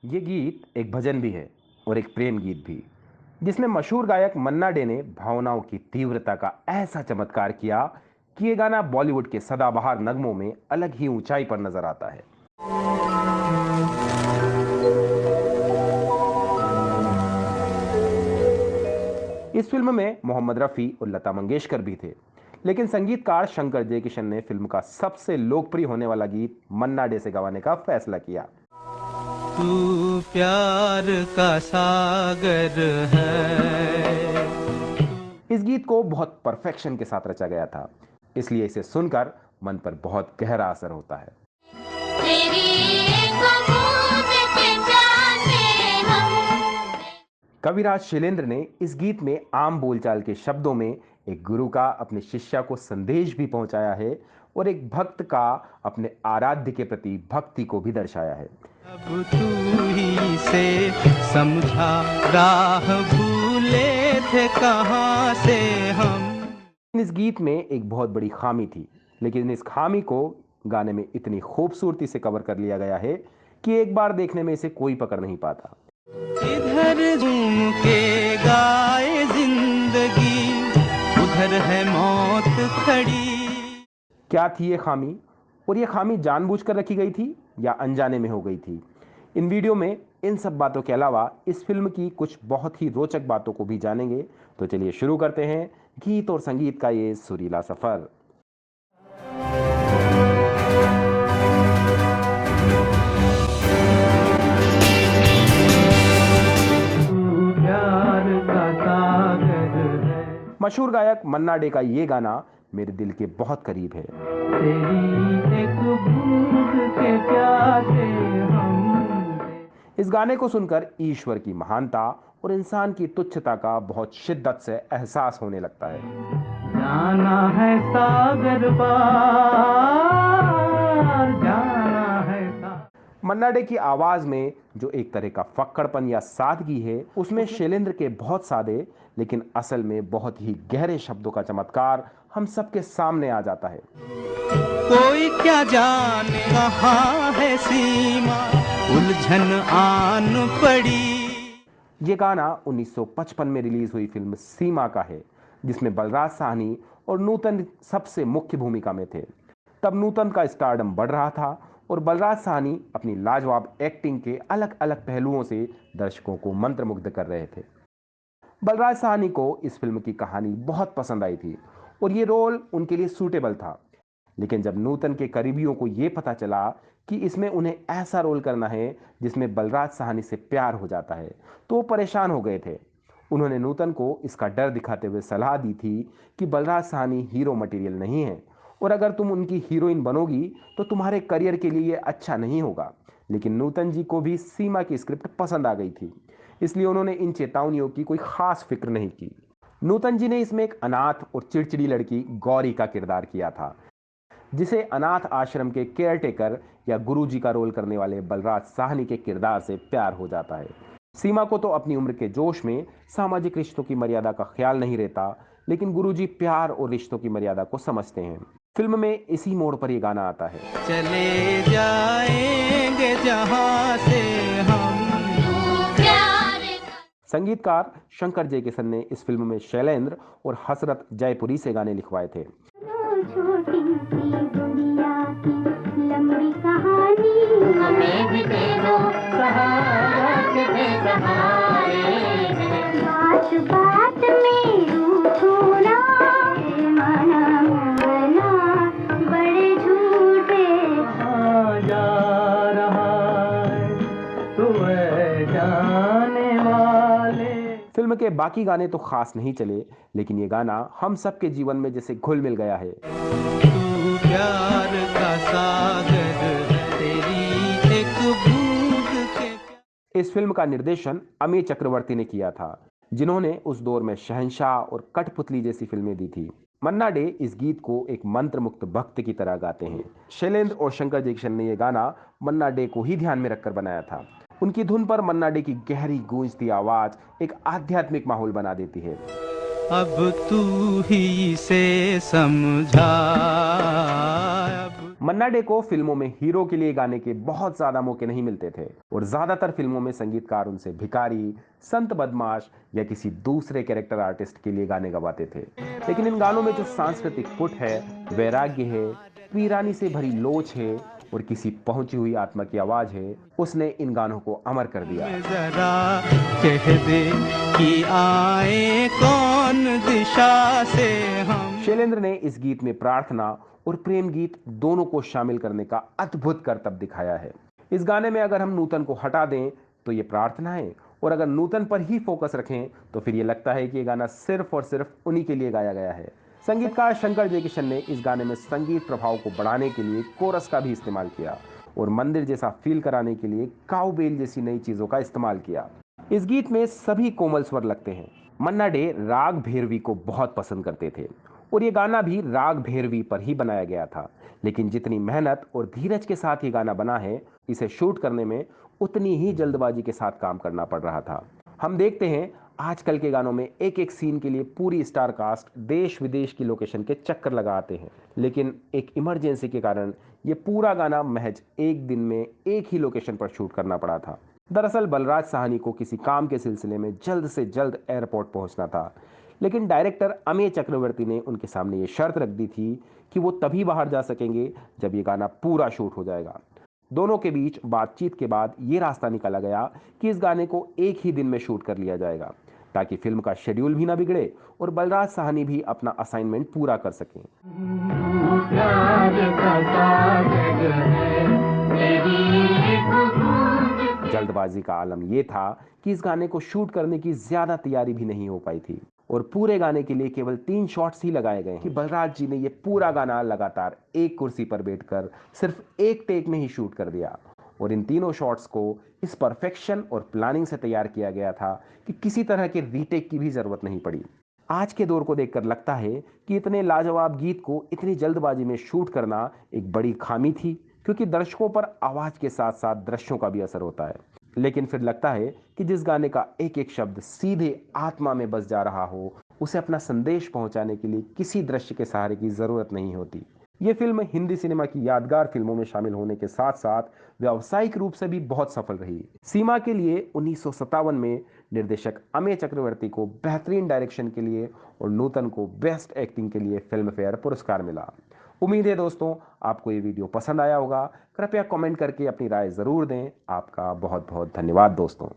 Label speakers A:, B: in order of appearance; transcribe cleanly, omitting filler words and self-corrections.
A: ये गीत एक भजन भी है और एक प्रेम गीत भी, जिसमें मशहूर गायक मन्ना डे ने भावनाओं की तीव्रता का ऐसा चमत्कार किया कि ये गाना बॉलीवुड के सदाबहार नगमों में अलग ही ऊंचाई पर नजर आता है। इस फिल्म में मोहम्मद रफी और लता मंगेशकर भी थे, लेकिन संगीतकार शंकर जयकिशन ने फिल्म का सबसे लोकप्रिय होने वाला गीत मन्ना डे से गवाने का फैसला किया।
B: तू प्यार का सागर है।
A: इस गीत को बहुत परफेक्शन के साथ रचा गया था, इसलिए इसे सुनकर मन पर बहुत गहरा असर होता है। कविराज शैलेंद्र ने इस गीत में आम बोलचाल के शब्दों में एक गुरु का अपने शिष्य को संदेश भी पहुंचाया है और एक भक्त का अपने आराध्य के प्रति भक्ति को भी दर्शाया है।
B: अब तू ही से समझा, राह भूले थे कहां से हम।
A: इस गीत में एक बहुत बड़ी खामी थी, लेकिन इस खामी को गाने में इतनी खूबसूरती से कवर कर लिया गया है कि एक बार देखने में इसे कोई पकड़ नहीं पाता।
B: इधर झूम के गाए जिंदगी, उधर है मौत खड़ी।
A: क्या थी ये खामी, और ये खामी जानबूझकर रखी गई थी या अनजाने में हो गई थी? इन वीडियो में इन सब बातों के अलावा इस फिल्म की कुछ बहुत ही रोचक बातों को भी जानेंगे। तो चलिए शुरू करते हैं गीत और संगीत का ये सुरीला सफर। मशहूर गायक मन्ना डे का ये गाना मेरे दिल के बहुत करीब है।
B: तेरी एक बूंद के प्यासे हम।
A: इस गाने को सुनकर ईश्वर की महानता और इंसान की तुच्छता का बहुत शिद्दत से एहसास होने लगता है।
B: जाना है सागर पार, जाना है
A: मन्ना डे की आवाज में जो एक तरह का फक्कड़पन या सादगी है, उसमें शैलेंद्र के बहुत सादे लेकिन असल में बहुत ही गहरे शब्दों का चमत्कार हम सबके सामने आ जाता है।
B: कोई क्या जाने कहाँ है सीमा, उलझन आन पड़ी।
A: ये गाना 1955 में रिलीज हुई फिल्म सीमा का है, जिसमें बलराज साहनी और नूतन सबसे मुख्य भूमिका में थे। तब नूतन का स्टारडम बढ़ रहा था और बलराज साहनी अपनी लाजवाब एक्टिंग के अलग अलग पहलुओं से दर्शकों को मंत्रमुग्ध कर रहे थे। बलराज साहनी को इस फिल्म की कहानी बहुत पसंद आई थी और ये रोल उनके लिए सूटेबल था, लेकिन जब नूतन के करीबियों को ये पता चला कि इसमें उन्हें ऐसा रोल करना है जिसमें बलराज साहनी से प्यार हो जाता है, तो वो परेशान हो गए थे। उन्होंने नूतन को इसका डर दिखाते हुए सलाह दी थी कि बलराज साहनी हीरो मटेरियल नहीं है और अगर तुम उनकी हीरोइन बनोगी तो तुम्हारे करियर के लिए ये अच्छा नहीं होगा। लेकिन नूतन जी को भी सीमा की स्क्रिप्ट पसंद आ गई थी, इसलिए उन्होंने इन चेतावनियों की कोई खास फिक्र नहीं की। नूतन जी ने इसमें एक अनाथ और चिड़चिड़ी लड़की गौरी का किरदार किया था, जिसे अनाथ आश्रम के केयरटेकर या गुरुजी का रोल करने वाले बलराज साहनी के किरदार से प्यार हो जाता है। सीमा को तो अपनी उम्र के जोश में सामाजिक रिश्तों की मर्यादा का ख्याल नहीं रहता, लेकिन गुरुजी प्यार और रिश्तों की मर्यादा को समझते हैं। फिल्म में इसी मोड़ पर यह गाना आता है।
B: चले जाएंगे जहां से हम।
A: संगीतकार शंकर जयकिशन ने इस फिल्म में शैलेंद्र और हसरत जयपुरी से गाने लिखवाए थे।
C: छोटी सी दुनिया की लंबी कहानी हमें भी दे दो सहारा के बेसहारे हैं। बात बात में रूठो ना, मना मना बड़े झूठे।
B: कहाँ जा रहा है तू जाने वाले।
A: फिल्म के बाकी गाने तो खास नहीं चले, लेकिन ये गाना हम सबके जीवन में जैसे घुल मिल गया है।
B: तू प्यार का सागर है, तेरी एक बूंद के।
A: इस फिल्म का निर्देशन अमित चक्रवर्ती ने किया था, जिन्होंने उस दौर में शहंशाह और कठपुतली जैसी फिल्में दी थी। मन्ना डे इस गीत को एक मंत्रमुग्ध भक्त की तरह गाते हैं। शैलेंद्र और शंकर जयकिशन ने यह गाना मन्ना डे को ही ध्यान में रखकर बनाया था। उनकी धुन पर मन्ना डे की गहरी गूंजती आवाज एक आध्यात्मिक माहौल बना देती है।
B: अब तू ही से समझा, अब
A: मन्ना डे को फिल्मों में हीरो के लिए गाने के बहुत ज्यादा मौके नहीं मिलते थे और ज्यादातर फिल्मों में संगीतकार उनसे भिखारी, संत बदमाश या किसी दूसरे कैरेक्टर आर्टिस्ट के लिए गाने गवाते थे। लेकिन इन गानों में जो सांस्कृतिक पुट है, वैराग्य है, वीरानी से भरी लोच है और किसी पहुंची हुई आत्मा की आवाज है, उसने इन गानों को अमर कर दिया।
B: जरा कह दे कि आए कौन दिशा से हम।
A: शैलेंद्र ने इस गीत में प्रार्थना और प्रेम गीत दोनों को शामिल करने का अद्भुत करतब दिखाया है। इस गाने में अगर हम नूतन को हटा दें तो ये प्रार्थना है, और अगर नूतन पर ही फोकस रखें तो फिर ये लगता है कि ये गाना सिर्फ और सिर्फ उन्हीं के लिए गाया गया है। संगीतकार शंकर जयकिशन ने इस गाने में संगीत प्रभाव को बढ़ाने के लिए कोरस का भी इस्तेमाल किया और मंदिर जैसा फील कराने के लिए काउबेल जैसी नई चीजों का इस्तेमाल किया। इस गीत में सभी कोमल स्वर लगते हैं। मन्ना डे राग भैरवी को बहुत पसंद करते थे और ये गाना भी राग भैरवी पर ही बनाया गया था। लेकिन जितनी मेहनत और धीरज के साथ ये गाना बना है, इसे शूट करने में उतनी ही जल्दबाजी के साथ काम करना पड़ रहा था। हम देखते हैं आजकल के गानों में एक एक सीन के लिए पूरी स्टार कास्ट देश विदेश की लोकेशन के चक्कर लगाते हैं, लेकिन एक इमरजेंसी के कारण ये पूरा गाना महज एक दिन में एक ही लोकेशन पर शूट करना पड़ा था। दरअसल बलराज साहनी को किसी काम के सिलसिले में जल्द से जल्द एयरपोर्ट पहुंचना था, लेकिन डायरेक्टर अमेय चक्रवर्ती ने उनके सामने ये शर्त रख दी थी कि वो तभी बाहर जा सकेंगे जब ये गाना पूरा शूट हो जाएगा। दोनों के बीच बातचीत के बाद ये रास्ता निकाला गया कि इस गाने को एक ही दिन में शूट कर लिया जाएगा, ताकि फिल्म का शेड्यूल भी ना बिगड़े और बलराज साहनी भी अपना असाइनमेंट पूरा कर सकें। जल्दबाजी का आलम यह था कि इस गाने को शूट करने की ज्यादा तैयारी भी नहीं हो पाई थी और पूरे गाने के लिए केवल 3 शॉट्स ही लगाए गए कि बलराज जी ने यह पूरा गाना लगातार एक कुर्सी पर बैठकर सिर्फ एक टेक में ही शूट कर दिया। और इन तीनों शॉट्स को इस परफेक्शन और प्लानिंग से तैयार किया गया था कि किसी तरह के रीटेक की भी जरूरत नहीं पड़ी। आज के दौर को देखकर लगता है कि इतने लाजवाब गीत को इतनी जल्दबाजी में शूट करना एक बड़ी खामी थी, क्योंकि दर्शकों पर आवाज के साथ साथ दृश्यों का भी असर होता है। लेकिन फिर लगता है कि जिस गाने का एक एक शब्द सीधे आत्मा में बस जा रहा हो, उसे अपना संदेश पहुंचाने के लिए किसी दृश्य के सहारे की जरूरत नहीं होती। यह फिल्म हिंदी सिनेमा की यादगार फिल्मों में शामिल होने के साथ साथ व्यावसायिक रूप से भी बहुत सफल रही। सीमा के लिए 1957 में निर्देशक अमेय चक्रवर्ती को बेहतरीन डायरेक्शन के लिए और नूतन को बेस्ट एक्टिंग के लिए फिल्म फेयर पुरस्कार मिला। उम्मीद है दोस्तों आपको ये वीडियो पसंद आया होगा। कृपया कमेंट करके अपनी राय जरूर दें। आपका बहुत बहुत धन्यवाद दोस्तों।